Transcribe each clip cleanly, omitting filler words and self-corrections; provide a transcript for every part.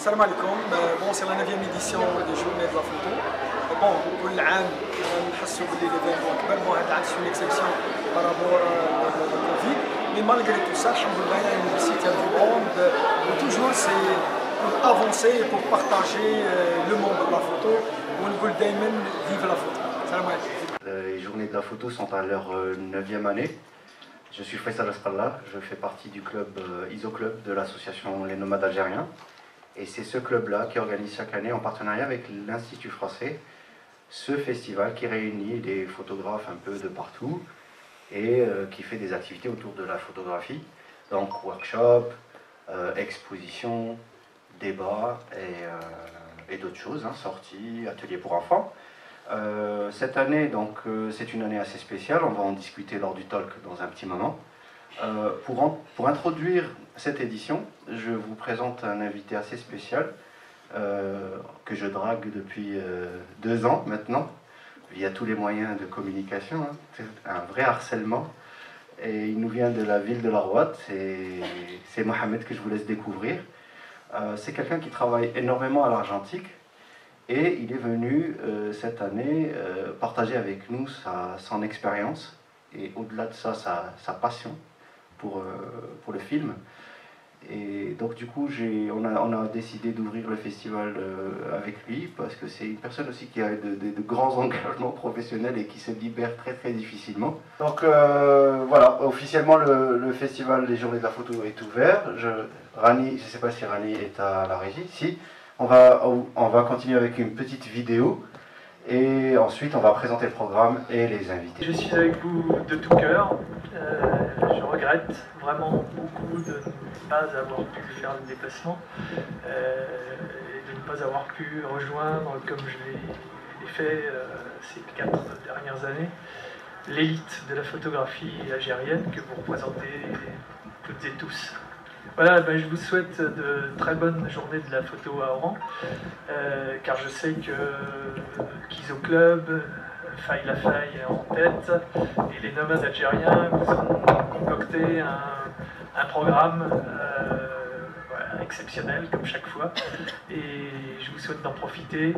Salam alaikum. Bon, c'est la 9e édition des Journées de la photo. Bon, كل عام نحسوا باللي l'événement كبر. Bon, هذا العام c'est une exception par rapport au Covid. Mais malgré tout ça, alhamdoulilah, il y a une réussite du monde. Toujours, c'est pour avancer et pour partager le monde de la photo. ونقول دائما vive la photo. Salam alaikum. Les Journées de la photo sont à leur 9e année. Je suis Faisal Asqallah, je fais partie du club ISO Club de l'association Les Nomades Algériens. Et c'est ce club-là qui organise chaque année en partenariat avec l'Institut français ce festival qui réunit des photographes un peu de partout et qui fait des activités autour de la photographie. Donc workshop, exposition, débat et d'autres choses, hein, sorties, ateliers pour enfants. Cette année, donc, c'est une année assez spéciale, on va en discuter lors du talk dans un petit moment. Pour introduire cette édition, je vous présente un invité assez spécial que je drague depuis 2 ans maintenant, via tous les moyens de communication, hein. C'est un vrai harcèlement. Et il nous vient de la ville de La Rouate, c'est Mohamed que je vous laisse découvrir. C'est quelqu'un qui travaille énormément à l'argentique. Et il est venu cette année partager avec nous son expérience et au-delà de ça, sa passion pour le film. Et donc du coup, on a décidé d'ouvrir le festival avec lui parce que c'est une personne aussi qui a de grands engagements professionnels et qui se libère très très difficilement. Donc voilà, officiellement le festival des Journées de la photo est ouvert. Rani, je ne sais pas si Rani est à la régie, si. On va continuer avec une petite vidéo et ensuite on va présenter le programme et les invités. Je suis avec vous de tout cœur. Je regrette vraiment beaucoup de ne pas avoir pu faire le déplacement et de ne pas avoir pu rejoindre, comme je l'ai fait ces 4 dernières années, l'élite de la photographie algérienne que vous représentez toutes et tous. Voilà, ben je vous souhaite de très bonnes journées de la photo à Oran, car je sais qu'ISO Club, Faille la Faille en tête, et les Nomades Algériens vous ont concocté un programme voilà, exceptionnel comme chaque fois, et je vous souhaite d'en profiter,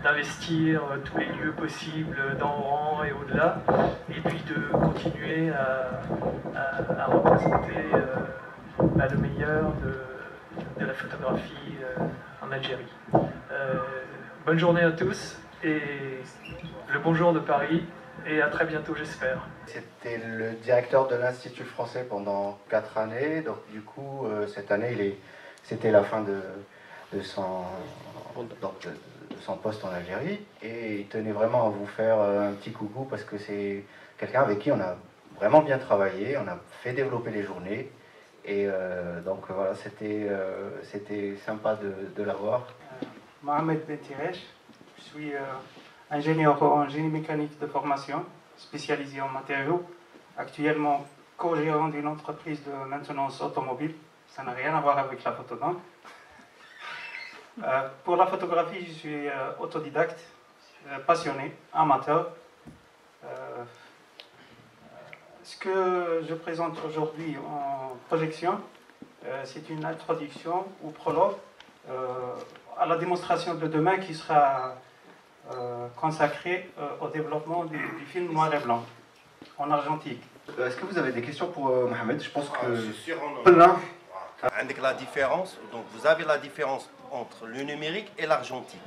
d'investir tous les lieux possibles dans Oran et au-delà, et puis de continuer à représenter le meilleur de la photographie en Algérie. Bonne journée à tous et le bonjour de Paris et à très bientôt j'espère. C'était le directeur de l'Institut français pendant 4 années, donc du coup cette année c'était la fin de son poste en Algérie et il tenait vraiment à vous faire un petit coucou parce que c'est quelqu'un avec qui on a vraiment bien travaillé, on a fait développer les journées et donc voilà, c'était sympa de l'avoir. Mohamed Bentiresh, je suis ingénieur en génie mécanique de formation, spécialisé en matériaux, actuellement co-gérant d'une entreprise de maintenance automobile, ça n'a rien à voir avec la photographie. Pour la photographie, je suis autodidacte, passionné, amateur. Ce que je présente aujourd'hui en projection, c'est une introduction ou prologue à la démonstration de demain qui sera consacrée au développement du film noir et blanc en argentique. Est-ce que vous avez des questions pour Mohamed? Je pense que plein. Avec la différence, donc vous avez la différence entre le numérique et l'argentique.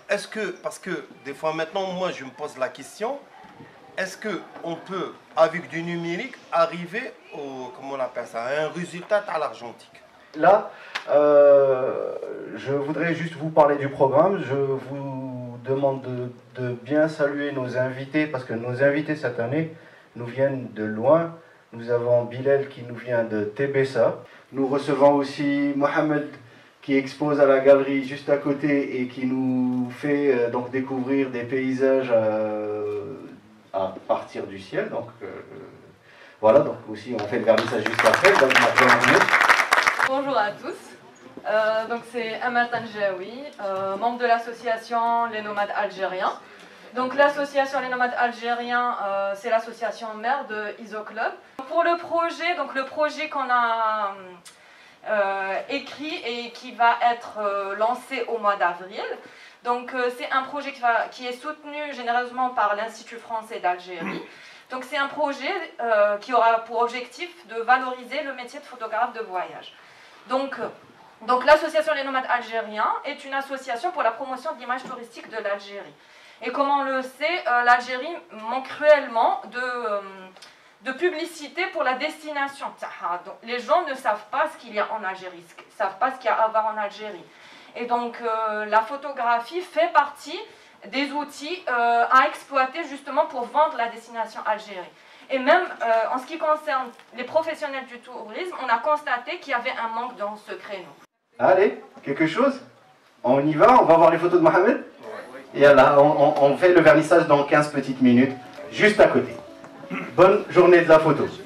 Est-ce que, parce que des fois maintenant, moi je me pose la question, est-ce qu'on peut, avec du numérique, arriver au, comment on appelle ça, à un résultat à l'argentique? Là, je voudrais juste vous parler du programme. Je vous demande de bien saluer nos invités, parce que nos invités cette année nous viennent de loin. Nous avons Bilal qui nous vient de Tébessa. Nous recevons aussi Mohamed qui expose à la galerie juste à côté et qui nous fait donc découvrir des paysages à partir du ciel. Donc voilà, donc aussi on fait le vernissage juste après. Donc, bonjour à tous, donc c'est Amal Tanjaoui, membre de l'association Les Nomades Algériens. Donc l'association Les Nomades Algériens, c'est l'association mère de ISO Club. Pour le projet, donc le projet qu'on a écrit et qui va être lancé au mois d'avril. Donc c'est un projet qui est soutenu généreusement par l'Institut français d'Algérie. Donc c'est un projet qui aura pour objectif de valoriser le métier de photographe de voyage. Donc l'association Les Nomades Algériens est une association pour la promotion de l'image touristique de l'Algérie. Et comme on le sait, l'Algérie manque cruellement de publicité pour la destination. Donc, les gens ne savent pas ce qu'il y a en Algérie, ne savent pas ce qu'il y a à voir en Algérie. Et donc la photographie fait partie des outils à exploiter justement pour vendre la destination Algérie. Et même en ce qui concerne les professionnels du tourisme, on a constaté qu'il y avait un manque dans ce créneau. Allez, quelque chose? On y va, on va voir les photos de Mohamed? Et là, on fait le vernissage dans 15 petites minutes, juste à côté. Bonne journée de la photo. Ceux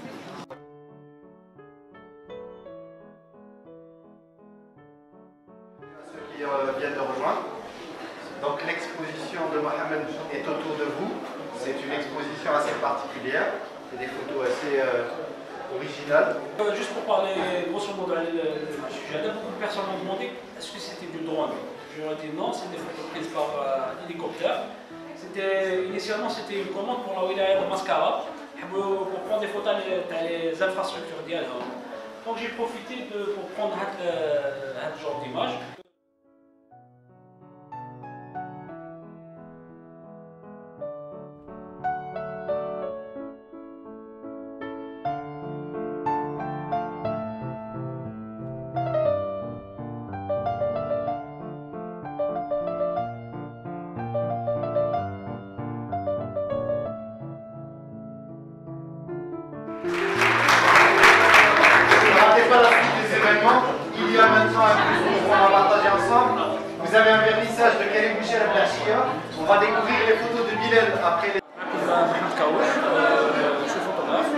qui viennent de rejoindre. Donc l'exposition de Mohamed est autour de vous. C'est une exposition assez particulière. C'est des photos assez originales. Juste pour parler grosso modo du sujet, beaucoup de personnes m'ont demandé est-ce que c'était du drone. Je leur ai dit non, c'est des photos prises par hélicoptère. Initialement c'était une commande pour la wilaya de Mascara pour prendre des photos des infrastructures d'Yalha. Donc j'ai profité pour prendre ce genre d'image. Il y a maintenant un quiz qu'on va partager ensemble. Vous avez un vernissage de Karim Boucher à Blachia. On va découvrir les photos de Bilal après les... Je suis photographe.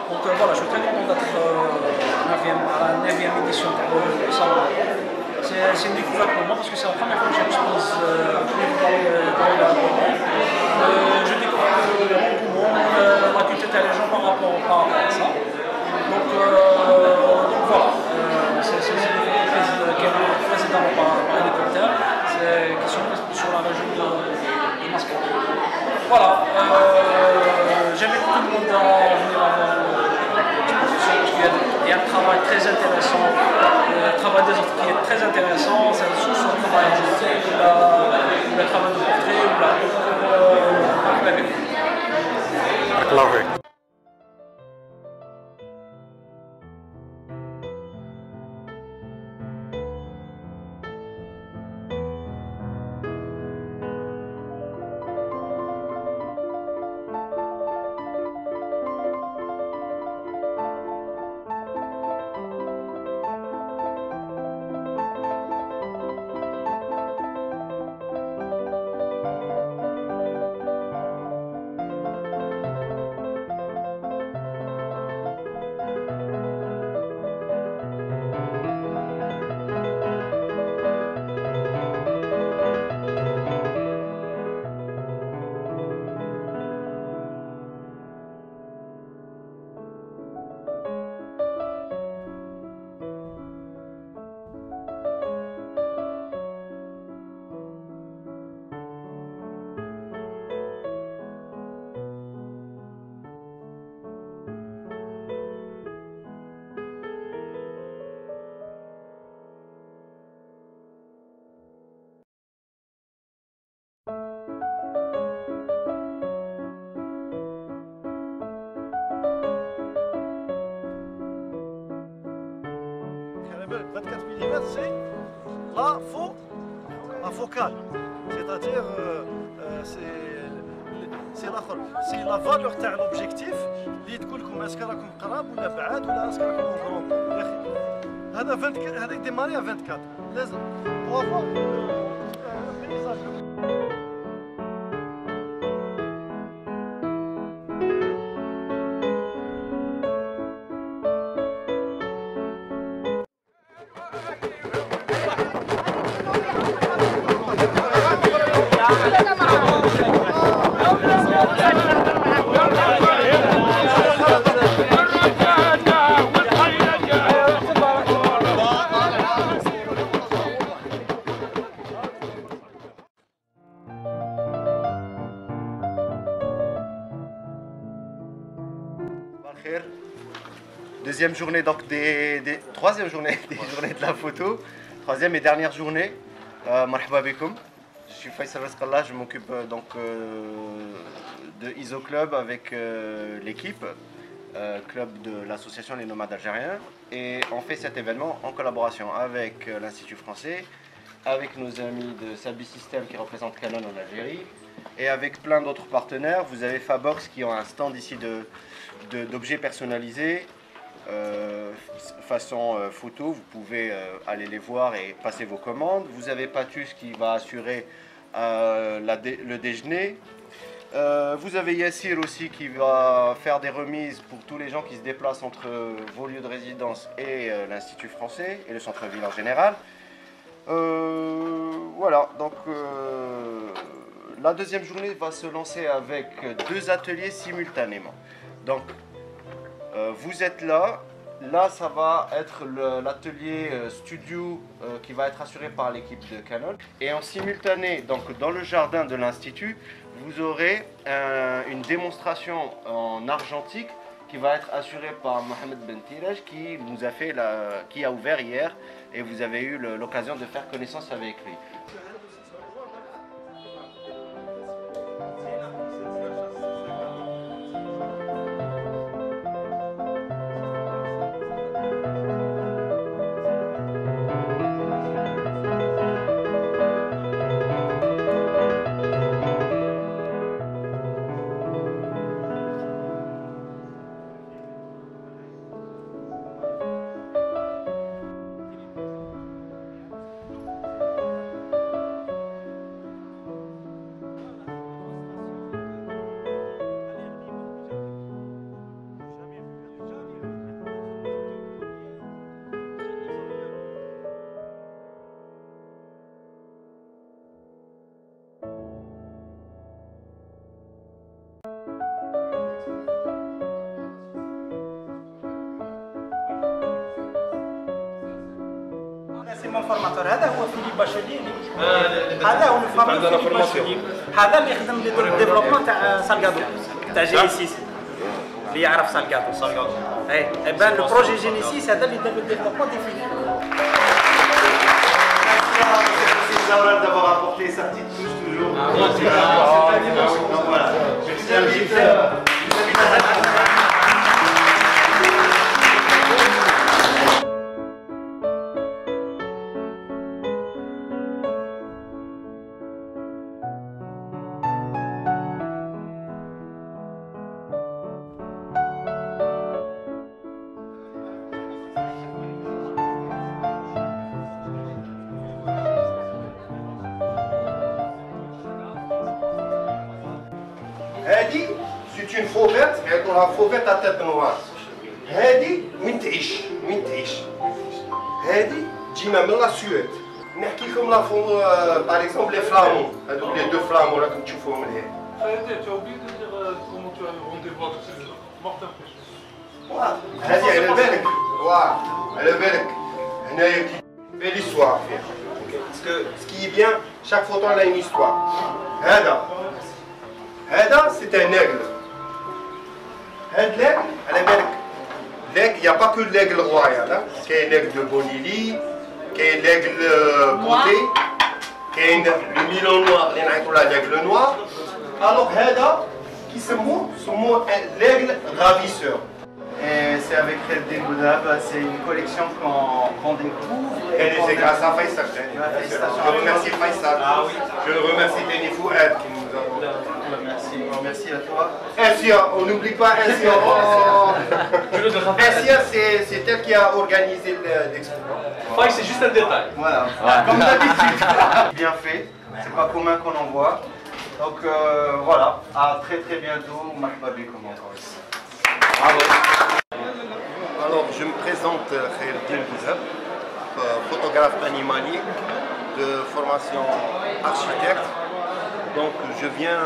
Donc voilà, je suis très content d'être à la 9e édition de salon. C'est une découverte pour moi parce que c'est la première fois que j'expose dans la je découvre l'engouement, la culture des gens par rapport à ça. Donc voilà, c'est des photos qui ont été précédemment par hélicoptère, qui sont sur la région de Mascara. Voilà, j'invite tout le monde à venir à voir l'exposition parce qu'il y a un travail très intéressant, le travail des autres qui est très intéressant, c'est soit le travail artistique, le travail de portrait, ou la Carrément, 24 mm, c'est la focale, c'est-à-dire c'est la valeur تاع l'objectif اللي تقول لكم اسكو راكم قراب ولا بعاد ولا اسكو راكم اونفرون. يا اخي هذا 24 هذا ديماري 24 لازم بوافوا بيزاج. deuxième journée, donc troisième journée des journées de la photo. Troisième et dernière journée. Marhaba bikoum. Je suis Faisal Rasqallah, je m'occupe donc de ISO Club avec l'équipe, club de l'association Les Nomades Algériens. Et on fait cet événement en collaboration avec l'Institut français, avec nos amis de Sabi System qui représentent Canon en Algérie, et avec plein d'autres partenaires. Vous avez Fabox qui ont un stand ici d'objets personnalisés, façon photo. Vous pouvez aller les voir et passer vos commandes. Vous avez Patus qui va assurer le déjeuner. Vous avez Yassir aussi qui va faire des remises pour tous les gens qui se déplacent entre vos lieux de résidence et l'Institut français et le centre-ville en général. Voilà, donc la deuxième journée va se lancer avec 2 ateliers simultanément. Donc vous êtes là, ça va être l'atelier studio qui va être assuré par l'équipe de Canon. Et en simultané, donc dans le jardin de l'Institut, vous aurez une démonstration en argentique qui va être assurée par Mohamed Ben Tiraj qui a ouvert hier et vous avez eu l'occasion de faire connaissance avec lui. فورماتور هذا هو فيليب باشولي هذا هو الفامي فيليب باشولي هذا اللي يخدم ديفلوبمون تاع سالغادو تاع جينيسيس اللي يعرف سالغادو اي بان لو بروجي جينيسيس هذا اللي دار ديفلوبمون دي فيليب Laura d'avoir apporté sa petite touche toujours. Donc voilà. هادي سيت اون فوفيت يعيطولها فوفيت تاع تيت نوار. هادي وين تعيش هادي تجينا من لا سويد. نحكي لكم لا فون باغ اكزومبل لي فلامون هادوك لي دو فلامون راكم تشوفوهم هنا. هادي على بالك على بالك هنايا في ليستوار فيها باسكو سكي بيان شاك فوتو لا اون هيستوار. هذا سي ان aigle. هاد l'aigle على بالك l'aigle y a pas que l'aigle royal كاين l'aigle de Bonilly كاين l'aigle beauté كاين le Milan noir اللي نعيطولها l'aigle noir. alors هذا كيسموه l'aigle ravisseur. Et c'est avec Reddin Boudab, c'est une collection qu'on découvre. Et c'est grâce à Faisal. Je remercie Faisal. Je remercie Denis Fouad qui nous a. Merci à toi. Essia, on n'oublie pas Essia. Essia, c'est elle qui a organisé l'expo. Faisal, c'est juste un détail. Voilà, comme d'habitude. Bien fait, c'est pas commun qu'on en voit. Donc voilà, à très bientôt. Marhaba bikoum encore ici. Bravo. Alors, je me présente Khaireddin Bouzab, photographe animalier de formation architecte. Donc, je viens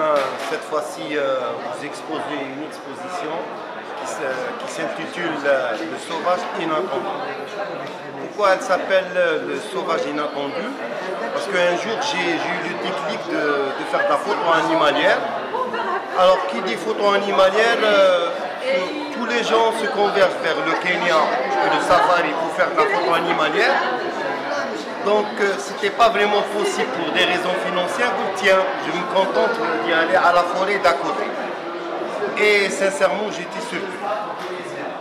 cette fois-ci vous exposer une exposition qui s'intitule Le sauvage inattendu. Pourquoi elle s'appelle Le sauvage inattendu? Parce qu'un jour, j'ai eu le déclic de faire de la photo animalière. Alors, qui dit photo animalière que tous les gens se convergent vers le Kenya et le safari pour faire de la photo animalière. Donc c'était pas vraiment possible pour des raisons financières. Donc tiens, je me contente d'y aller à la forêt d'à côté. Et sincèrement, j'étais surpris.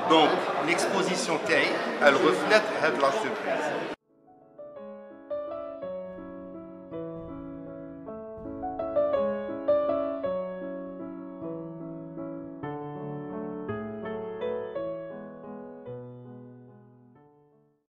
Donc l'exposition TAI, elle reflète la surprise.